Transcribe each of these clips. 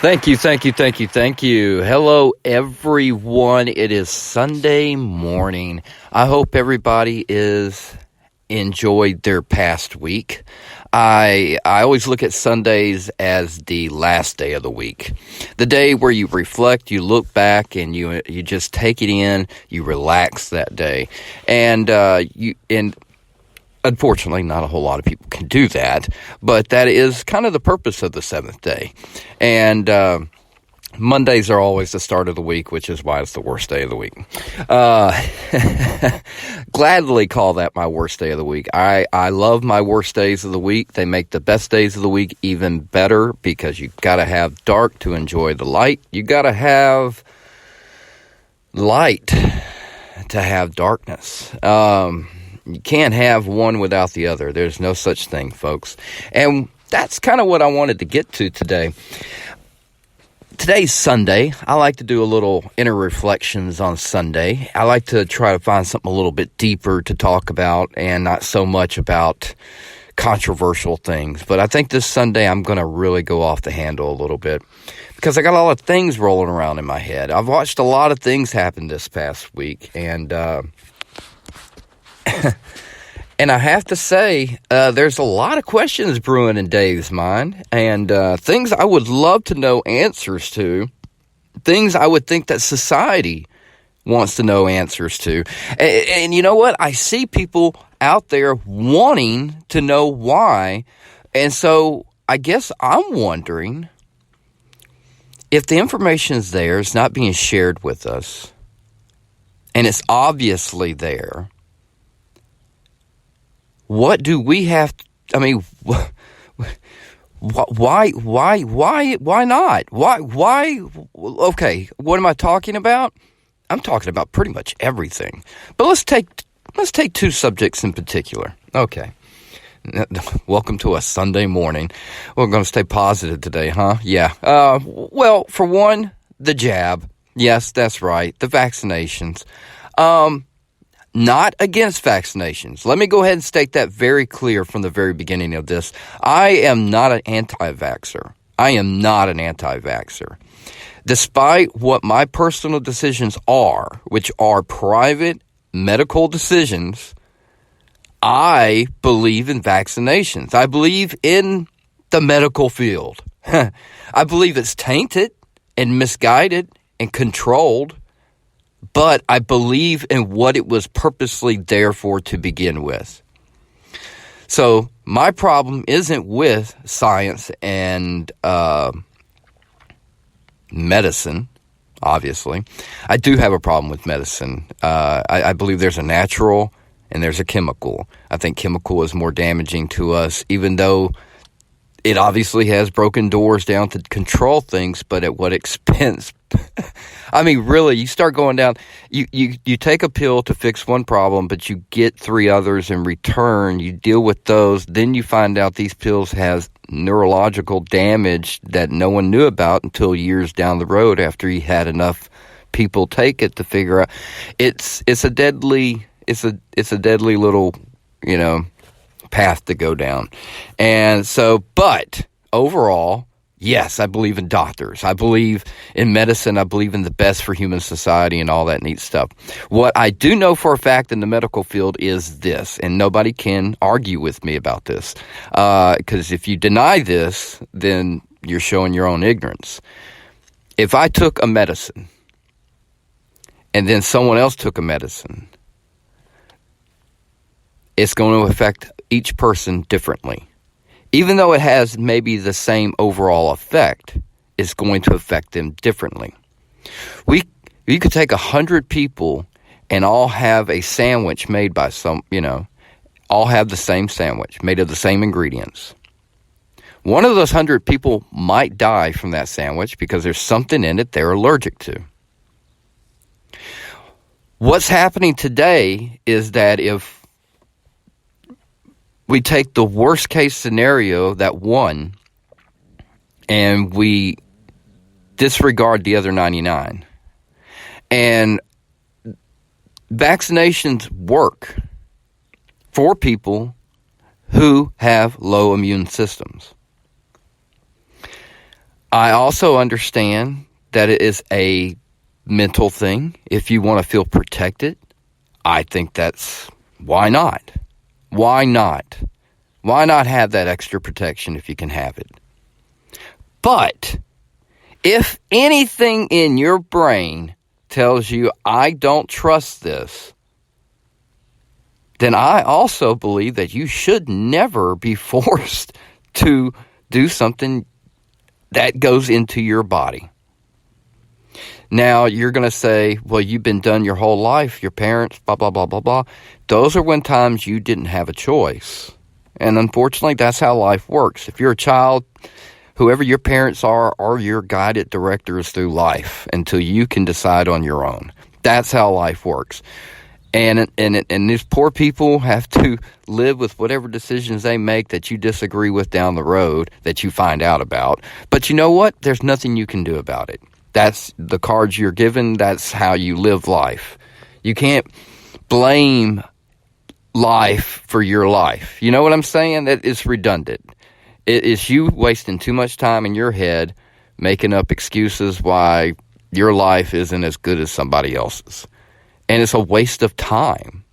Thank you. Hello, everyone. It is Sunday morning. I hope everybody is enjoyed their past week. I always look at Sundays as the last day of the week, the day where you reflect, you look back, and you just take it in. You relax that day, and unfortunately, not a whole lot of people can do that, but that is kind of the purpose of the seventh day. And Mondays are always the start of the week, which is why it's the worst day of the week. Gladly call that my worst day of the week. I love my worst days of the week. They make the best days of the week even better because you got to have dark to enjoy the light. You got to have light to have darkness. You can't have one without the other. There's no such thing, folks. And that's kind of what I wanted to get to today. Today's Sunday. I like to do a little inner reflections on Sunday. I like to try to find something a little bit deeper to talk about and not so much about controversial things. But I think this Sunday I'm going to really go off the handle a little bit because I got a lot of things rolling around in my head. I've watched a lot of things happen this past week, and and I have to say, there's a lot of questions brewing in Dave's mind, and things I would love to know answers to, things I would think that society wants to know answers to. And you know what? I see people out there wanting to know why, and so I guess I'm wondering if the information is there, it's not being shared with us, and it's obviously there. What do we have? Why not? Why? Okay, what am I talking about? I'm talking about pretty much everything. But let's take two subjects in particular. Okay. Welcome to a Sunday morning. We're going to stay positive today, huh? Yeah. Well, for one, the jab. Yes, that's right. The vaccinations. Not against vaccinations. Let me go ahead and state that very clear from the very beginning of this. I am not an anti-vaxxer. Despite what my personal decisions are, which are private medical decisions, I believe in vaccinations. I believe in the medical field. I believe it's tainted and misguided and controlled, but I believe in what it was purposely there for to begin with. So my problem isn't with science and medicine, obviously. I do have a problem with medicine. I believe there's a natural and there's a chemical. I think chemical is more damaging to us, even though it obviously has broken doors down to control things, but at what expense? I mean, really, you start going down, you take a pill to fix one problem, but you get three others in return. You deal with those. Then you find out these pills have neurological damage that no one knew about until years down the road after you had enough people take it to figure out. It's a deadly little, path to go down. And so, but overall, yes, I believe in doctors. I believe in medicine. I believe in the best for human society and all that neat stuff. What I do know for a fact in the medical field is this, and nobody can argue with me about this, because if you deny this, then you're showing your own ignorance. If I took a medicine and then someone else took a medicine, it's going to affect each person differently. Even though it has maybe the same overall effect, it's going to affect them differently. We could take 100 people and all have a sandwich made by all have the same sandwich made of the same ingredients. One of those 100 people might die from that sandwich because there's something in it they're allergic to. What's happening today is that if we take the worst case scenario, that one, and we disregard the other 99. And vaccinations work for people who have low immune systems. I also understand that it is a mental thing. If you want to feel protected, I think that's, why not? Why not? Why not have that extra protection if you can have it? But if anything in your brain tells you, I don't trust this, then I also believe that you should never be forced to do something that goes into your body. Now, you're going to say, well, you've been done your whole life, your parents, blah, blah, blah, blah, blah. Those are when times you didn't have a choice. And unfortunately, that's how life works. If you're a child, whoever your parents are your guided directors through life until you can decide on your own. That's how life works. And these poor people have to live with whatever decisions they make that you disagree with down the road that you find out about. But you know what? There's nothing you can do about it. That's the cards you're given. That's how you live life. You can't blame life for your life. You know what I'm saying? That is redundant. It is you wasting too much time in your head making up excuses why your life isn't as good as somebody else's. And it's a waste of time.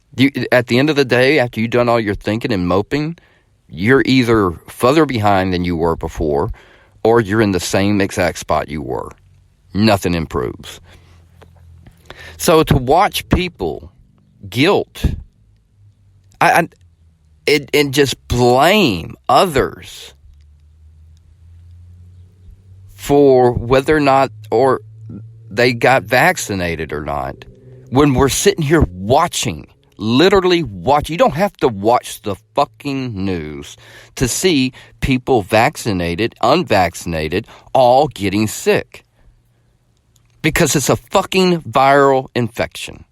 At the end of the day, after you've done all your thinking and moping, you're either further behind than you were before, or you're in the same exact spot you were. Nothing improves. So to watch people guilt and just blame others for whether or not or they got vaccinated or not, when we're sitting here watching, literally watch. You don't have to watch the fucking news to see people vaccinated, unvaccinated, all getting sick. Because it's a fucking viral infection.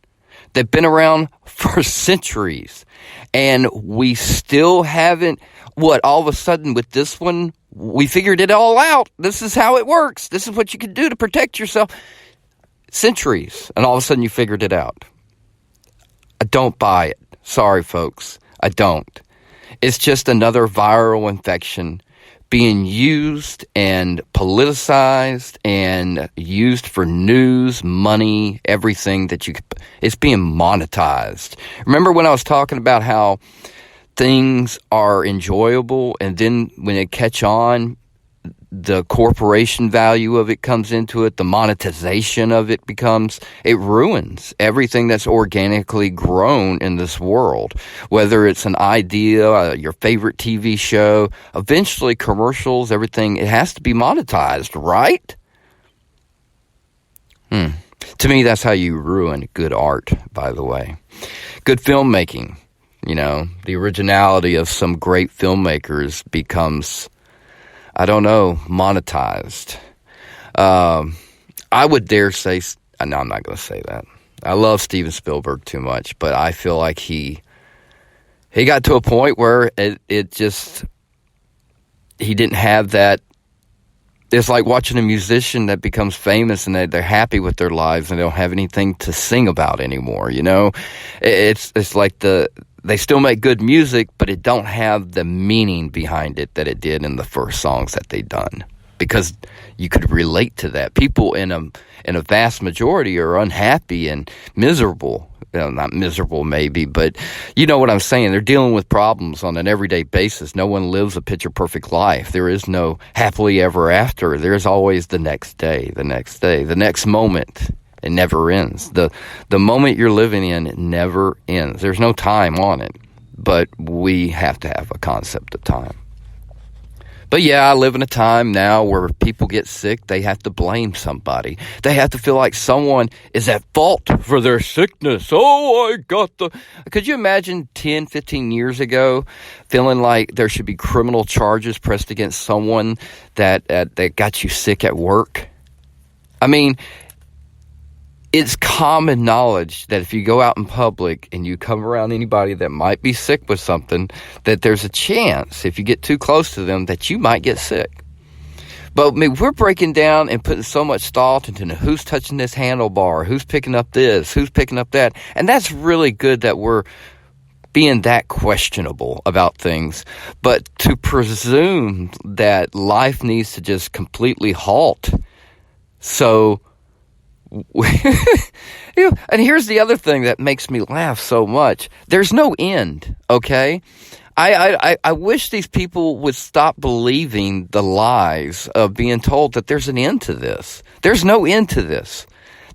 They've been around for centuries. And we still haven't, all of a sudden with this one, we figured it all out. This is how it works. This is what you can do to protect yourself. Centuries. And all of a sudden you figured it out. I don't buy it. Sorry, folks. I don't. It's just another viral infection being used and politicized and used for news, money, everything that you could. It's being monetized. Remember when I was talking about how things are enjoyable and then when they catch on, the corporation value of it comes into it, the monetization of it ruins everything that's organically grown in this world. Whether it's an idea, your favorite TV show, eventually commercials, everything, it has to be monetized, right? To me, that's how you ruin good art, by the way. Good filmmaking, the originality of some great filmmakers becomes, I don't know, monetized. I would dare say, no, I'm not going to say that. I love Steven Spielberg too much, but I feel like he got to a point where he didn't have that. It's like watching a musician that becomes famous and they're happy with their lives and they don't have anything to sing about anymore, It's like they still make good music, but it don't have the meaning behind it that it did in the first songs that they done. Because you could relate to that. People in a vast majority are unhappy and miserable. Well, not miserable maybe, but you know what I'm saying. They're dealing with problems on an everyday basis. No one lives a picture-perfect life. There is no happily ever after. There's always the next day, the next moment. It never ends. The moment you're living in, it never ends. There's no time on it, but we have to have a concept of time. But yeah, I live in a time now where people get sick, they have to blame somebody. They have to feel like someone is at fault for their sickness. Could you imagine 10, 15 years ago feeling like there should be criminal charges pressed against someone that got you sick at work? I mean, it's common knowledge that if you go out in public and you come around anybody that might be sick with something, that there's a chance, if you get too close to them, that you might get sick. But we're breaking down and putting so much thought into who's touching this handlebar, who's picking up this, who's picking up that. And that's really good that we're being that questionable about things. But to presume that life needs to just completely halt. So, and here's the other thing that makes me laugh so much. There's no end, okay? I wish these people would stop believing the lies of being told that there's an end to this. There's no end to this.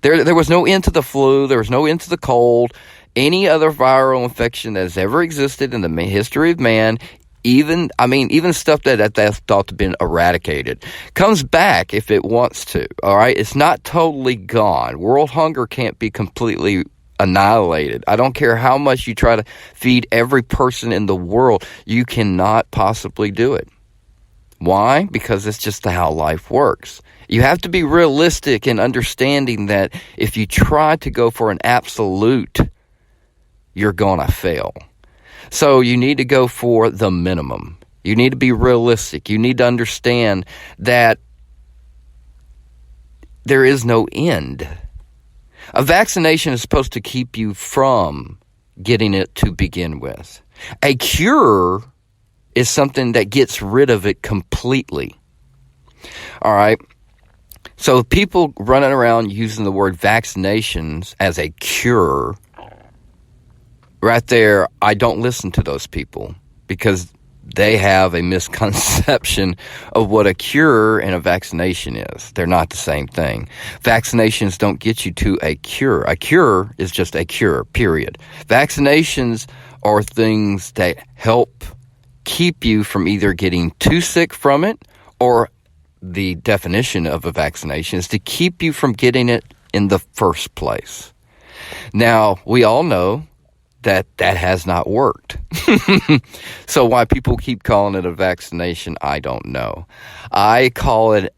There was no end to the flu. There was no end to the cold. Any other viral infection that has ever existed in the history of man, even stuff that's thought to have been eradicated, comes back if it wants to, all right? It's not totally gone. World hunger can't be completely annihilated. I don't care how much you try to feed every person in the world. You cannot possibly do it. Why? Because it's just how life works. You have to be realistic in understanding that if you try to go for an absolute, you're going to fail. So you need to go for the minimum. You need to be realistic. You need to understand that there is no end. A vaccination is supposed to keep you from getting it to begin with. A cure is something that gets rid of it completely. All right? So people running around using the word vaccinations as a cure, right there, I don't listen to those people because they have a misconception of what a cure and a vaccination is. They're not the same thing. Vaccinations don't get you to a cure. A cure is just a cure, period. Vaccinations are things that help keep you from either getting too sick from it, or the definition of a vaccination is to keep you from getting it in the first place. Now, we all know that has not worked. So why people keep calling it a vaccination, I don't know. I call it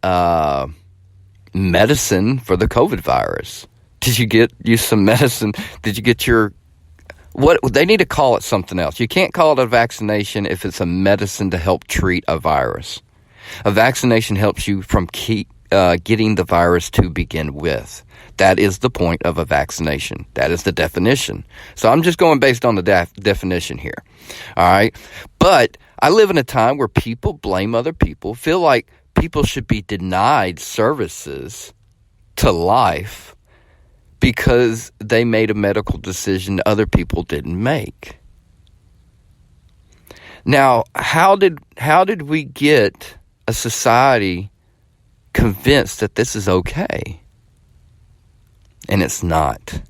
medicine for the COVID virus. Did you get you some medicine? Did you get your... What they need to call it something else. You can't call it a vaccination if it's a medicine to help treat a virus. A vaccination helps you from getting the virus to begin with. That is the point of a vaccination. That is the definition. So I'm just going based on the definition here. All right. But I live in a time where people blame other people, feel like people should be denied services to life because they made a medical decision other people didn't make. Now, how did we get a society convinced that this is okay? And it's not.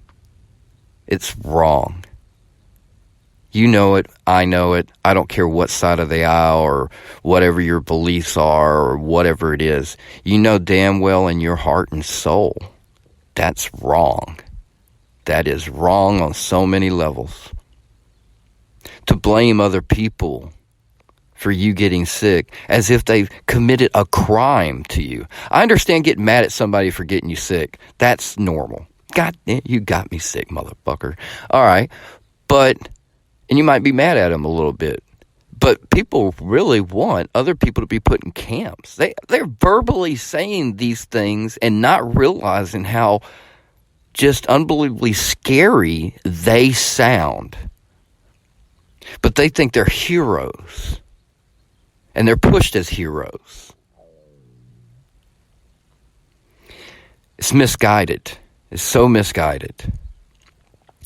It's wrong. You know it. I know it. I don't care what side of the aisle or whatever your beliefs are or whatever it is. You know damn well in your heart and soul that's wrong. That is wrong on so many levels. To blame other people for you getting sick as if they've committed a crime to you. I understand getting mad at somebody for getting you sick. That's normal. God, you got me sick, motherfucker. All right. And you might be mad at them a little bit. But people really want other people to be put in camps. They're verbally saying these things and not realizing how just unbelievably scary they sound. But they think they're heroes. And they're pushed as heroes. It's misguided. It's so misguided.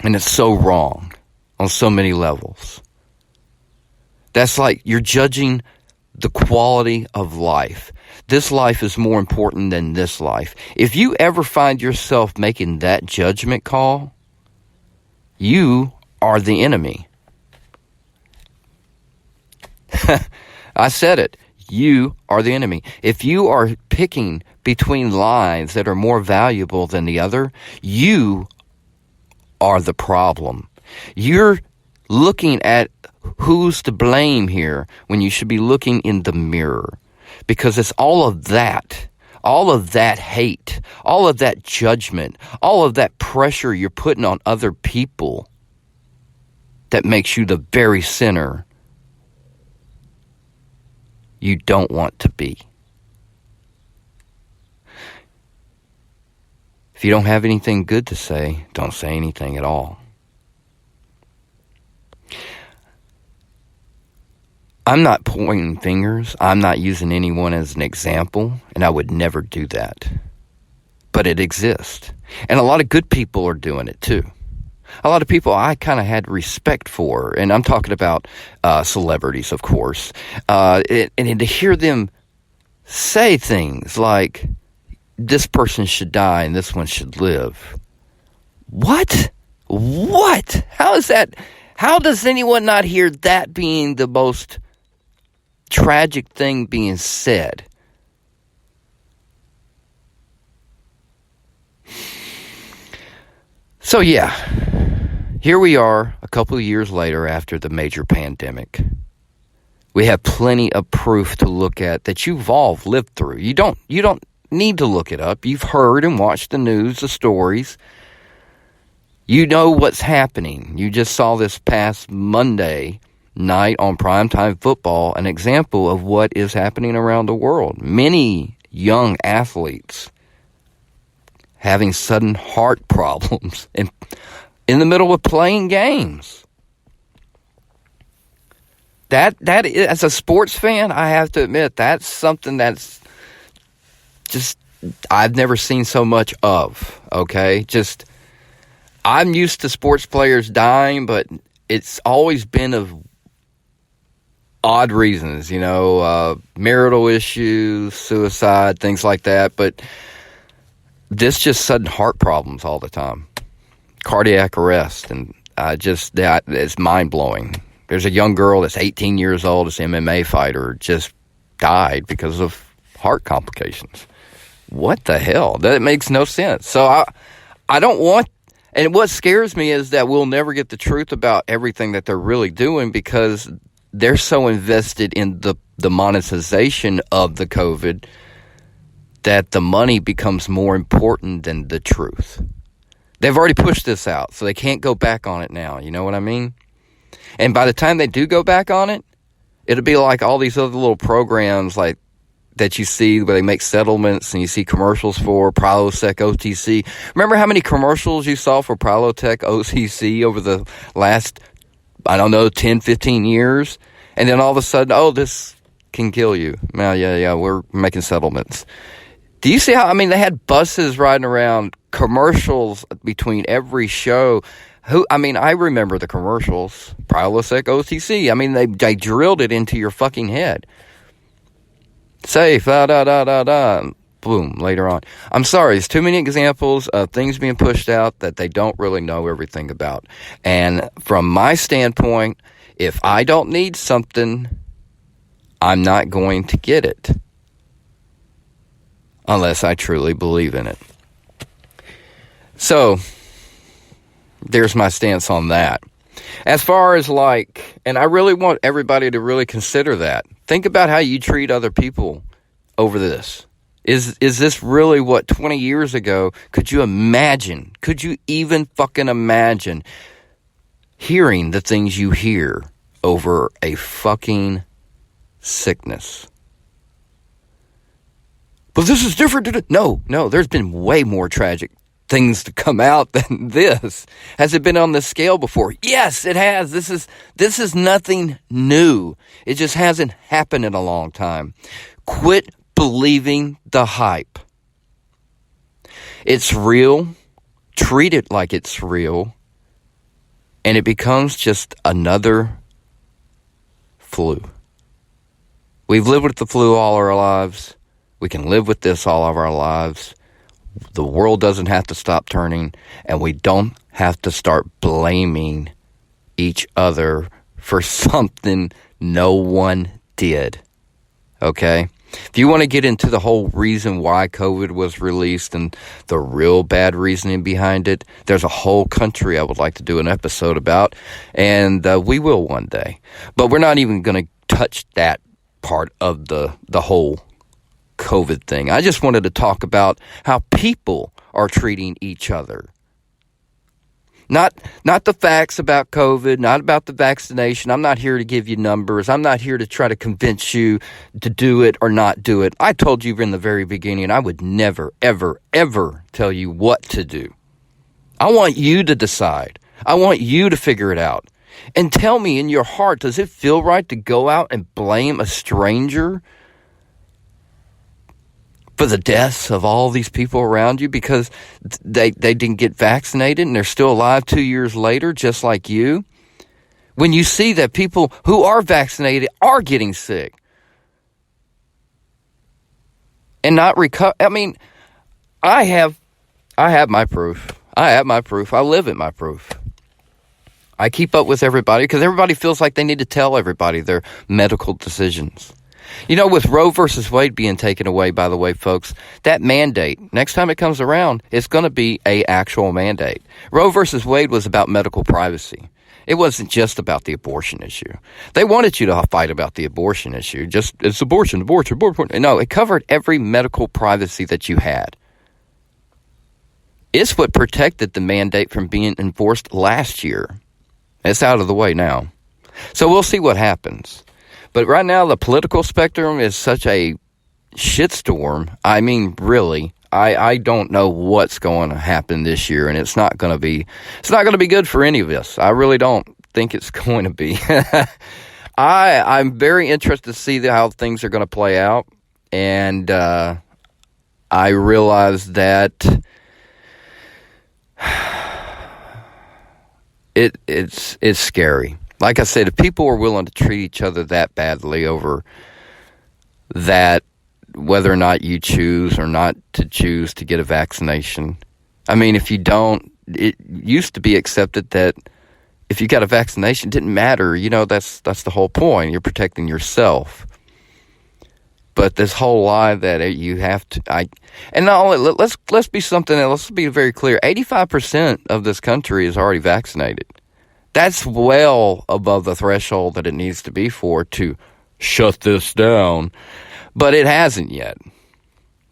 And it's so wrong on so many levels. That's like you're judging the quality of life. This life is more important than this life. If you ever find yourself making that judgment call, you are the enemy. I said it. You are the enemy. If you are picking between lives that are more valuable than the other, you are the problem. You're looking at who's to blame here when you should be looking in the mirror. Because it's all of that hate, all of that judgment, all of that pressure you're putting on other people that makes you the very sinner you don't want to be. If you don't have anything good to say, don't say anything at all. I'm not pointing fingers. I'm not using anyone as an example, and I would never do that. But it exists. And a lot of good people are doing it too. A lot of people I kind of had respect for, and I'm talking about celebrities, of course, and to hear them say things like, this person should die and this one should live. What? How is that? How does anyone not hear that being the most tragic thing being said? So yeah, here we are a couple of years later after the major pandemic. We have plenty of proof to look at that you've all lived through. You don't need to look it up. You've heard and watched the news, the stories. You know what's happening. You just saw this past Monday night on primetime football an example of what is happening around the world. Many young athletes having sudden heart problems in the middle of playing games. That as a sports fan, I have to admit, that's something that's just I've never seen so much of, okay? I'm used to sports players dying, but it's always been of odd reasons, marital issues, suicide, things like that, but this just sudden heart problems all the time. Cardiac arrest, and that is mind-blowing. There's a young girl that's 18 years old, this MMA fighter, just died because of heart complications. What the hell? That makes no sense. So I don't want, and what scares me is that we'll never get the truth about everything that they're really doing because they're so invested in the monetization of the COVID that the money becomes more important than the truth. They've already pushed this out, so they can't go back on it now. You know what I mean? And by the time they do go back on it, it'll be like all these other little programs like that you see where they make settlements and you see commercials for Prilosec OTC. Remember how many commercials you saw for Prilosec OTC over the last, 10, 15 years? And then all of a sudden, this can kill you. Yeah, we're making settlements. Do you see how, they had buses riding around, commercials between every show. I remember the commercials. Prilosec OTC. They drilled it into your fucking head. Safe, boom, later on. I'm sorry, there's too many examples of things being pushed out that they don't really know everything about. And from my standpoint, if I don't need something, I'm not going to get it. Unless I truly believe in it. So, there's my stance on that. As far as and I really want everybody to really consider that. Think about how you treat other people over this. Is this really what 20 years ago, could you imagine? Could you even fucking imagine hearing the things you hear over a fucking sickness? But this is different. No, there's been way more tragic things to come out than this. Has it been on this scale before? Yes, it has. This is nothing new. It just hasn't happened in a long time. Quit believing the hype. It's real. Treat it like it's real. And it becomes just another flu. We've lived with the flu all our lives. We can live with this all of our lives. The world doesn't have to stop turning, and we don't have to start blaming each other for something no one did. Okay? If you want to get into the whole reason why COVID was released and the real bad reasoning behind it, there's a whole country I would like to do an episode about, and we will one day. But we're not even going to touch that part of the whole COVID thing. I just wanted to talk about how people are treating each other. Not the facts about COVID, not about the vaccination. I'm not here to give you numbers. I'm not here to try to convince you to do it or not do it. I told you in the very beginning, I would never, ever, ever tell you what to do. I want you to decide. I want you to figure it out. And tell me, in your heart, does it feel right to go out and blame a stranger for the deaths of all these people around you because they didn't get vaccinated and they're still alive 2 years later, just like you? When you see that people who are vaccinated are getting sick and not recover. I mean, I have my proof. I have my proof. I live in my proof. I keep up with everybody because everybody feels like they need to tell everybody their medical decisions. You know, with Roe versus Wade being taken away, by the way, folks, that mandate, next time it comes around, it's going to be a actual mandate. Roe versus Wade was about medical privacy. It wasn't just about the abortion issue. They wanted you to fight about the abortion issue. Just, it's abortion. No, it covered every medical privacy that you had. It's what protected the mandate from being enforced last year. It's out of the way now. So we'll see what happens. But right now, the political spectrum is such a shitstorm. I mean, really, I don't know what's going to happen this year, and it's not going to be good for any of us. I really don't think it's going to be. I'm very interested to see how things are going to play out, and I realize that it's scary. Like I said, if people are willing to treat each other that badly over that, whether or not you choose or not to choose to get a vaccination. I mean, if you don't, it used to be accepted that if you got a vaccination, it didn't matter. You know, that's the whole point. You're protecting yourself. But this whole lie that you have to, and not only, let's be something else. Let's be very clear. 85% of this country is already vaccinated. That's well above the threshold that it needs to be for to shut this down. But it hasn't yet.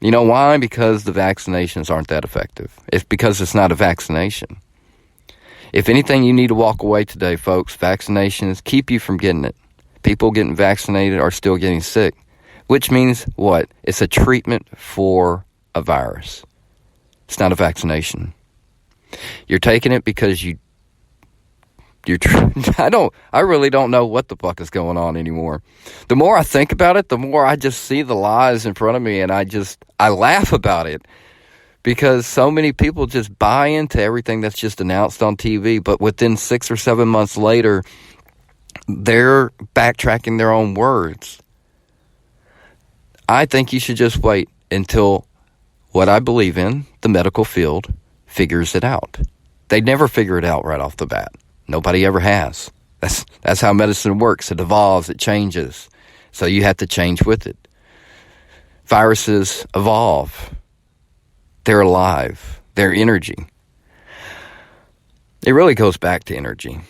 You know why? Because the vaccinations aren't that effective. It's because it's not a vaccination. If anything, you need to walk away today, folks. Vaccinations keep you from getting it. People getting vaccinated are still getting sick. Which means what? It's a treatment for a virus. It's not a vaccination. You're taking it because I really don't know what the fuck is going on anymore. The more I think about it, the more I just see the lies in front of me, and I laugh about it because so many people just buy into everything that's just announced on TV, but within 6 or 7 months later, they're backtracking their own words. I think you should just wait until what I believe in, the medical field, figures it out. They never figure it out right off the bat. Nobody ever has. That's how medicine works. It evolves. It changes. So you have to change with it. Viruses evolve. They're alive. They're energy. It really goes back to energy.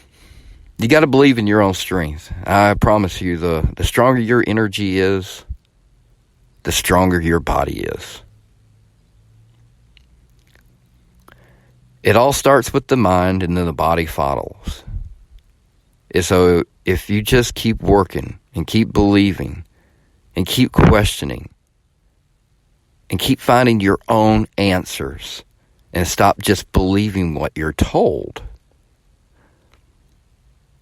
You got to believe in your own strength. I promise you, the stronger your energy is, the stronger your body is. It all starts with the mind, and then the body follows. And so if you just keep working and keep believing and keep questioning and keep finding your own answers and stop just believing what you're told,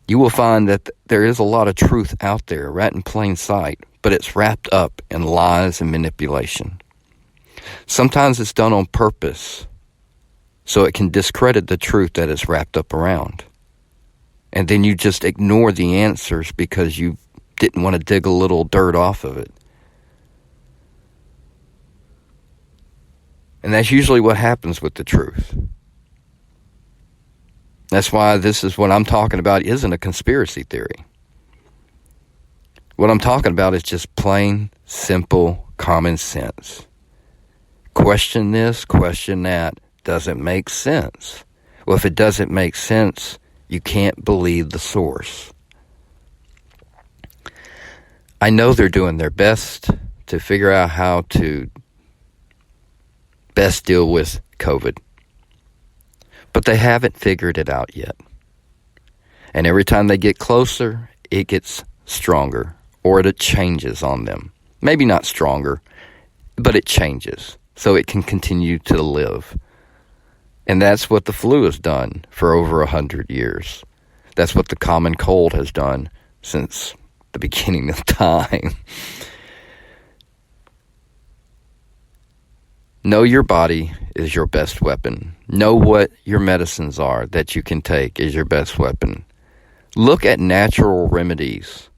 you will find that there is a lot of truth out there right in plain sight, but it's wrapped up in lies and manipulation. Sometimes it's done on purpose, so it can discredit the truth that is wrapped up around. And then you just ignore the answers because you didn't want to dig a little dirt off of it. And that's usually what happens with the truth. That's why this is what I'm talking about isn't a conspiracy theory. What I'm talking about is just plain, simple, common sense. Question this, question that. Doesn't make sense. Well, if it doesn't make sense, you can't believe the source. I know they're doing their best to figure out how to best deal with COVID. But they haven't figured it out yet. And every time they get closer, it gets stronger, or it changes on them. Maybe not stronger, but it changes so it can continue to live. And that's what the flu has done for over 100 years. That's what the common cold has done since the beginning of time. Know your body is your best weapon. Know what your medicines are that you can take is your best weapon. Look at natural remedies.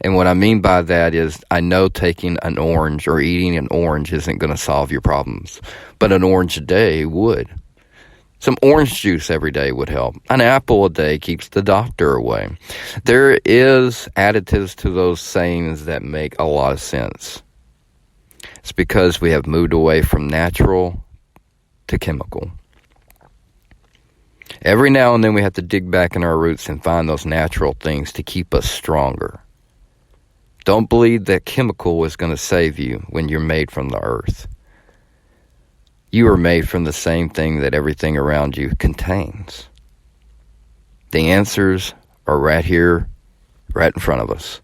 And what I mean by that is, I know taking an orange or eating an orange isn't going to solve your problems, but an orange a day would. Some orange juice every day would help. An apple a day keeps the doctor away. There is additives to those sayings that make a lot of sense. It's because we have moved away from natural to chemical. Every now and then we have to dig back in our roots and find those natural things to keep us stronger. Don't believe that chemical is going to save you when you're made from the earth. You are made from the same thing that everything around you contains. The answers are right here, right in front of us.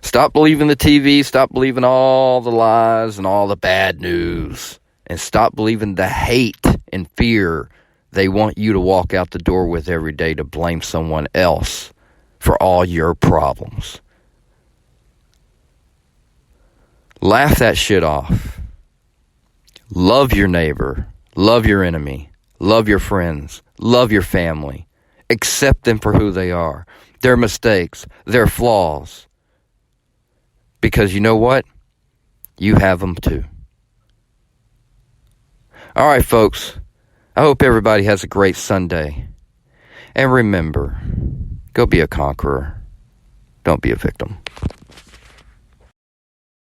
Stop believing the TV, stop believing all the lies and all the bad news, and stop believing the hate and fear they want you to walk out the door with every day to blame someone else for all your problems. Laugh that shit off. Love your neighbor. Love your enemy. Love your friends. Love your family. Accept them for who they are. Their mistakes. Their flaws. Because you know what? You have them too. All right, folks. I hope everybody has a great Sunday. And remember, go be a conqueror. Don't be a victim.